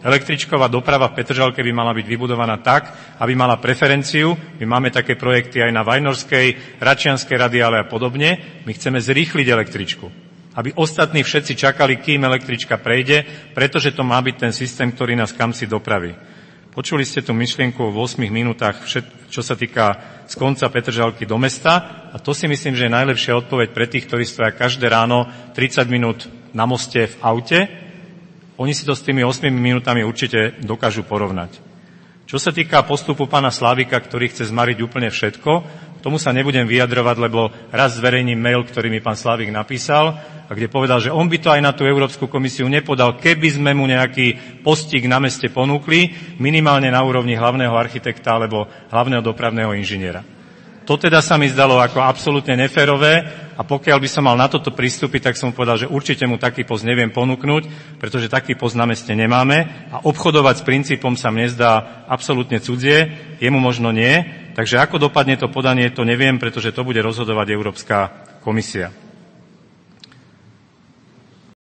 električková doprava v Petržalke by mala byť vybudovaná tak, aby mala preferenciu. My máme také projekty aj na Vajnorskej, Račianskej radiále a podobne. My chceme zrýchliť električku, aby ostatní všetci čakali, kým električka prejde, pretože to má byť ten systém, ktorý nás kamsi dopraví. Počuli ste tú myšlienku v 8 minútach, čo sa týka z konca Petržalky do mesta, a to si myslím, že je najlepšia odpoveď pre tých, ktorí stoja každé ráno 30 minút na moste v aute. Oni si to s tými 8 minútami určite dokážu porovnať. Čo sa týka postupu pána Slávika, ktorý chce zmariť úplne všetko, tomu sa nebudem vyjadrovať, lebo raz zverejním mail, ktorý mi pán Slávik napísal, a kde povedal, že on by to aj na tú Európsku komisiu nepodal, keby sme mu nejaký postík na meste ponúkli, minimálne na úrovni hlavného architekta alebo hlavného dopravného inžiniera. To teda sa mi zdalo ako absolútne neférové, a pokiaľ by som mal na toto pristúpiť, tak som mu povedal, že určite mu taký post neviem ponúknuť, pretože taký post na meste nemáme a obchodovať s princípom sa mne zdá absolútne cudzie, jemu možno nie. Takže ako dopadne to podanie, to neviem, pretože to bude rozhodovať Európska komisia.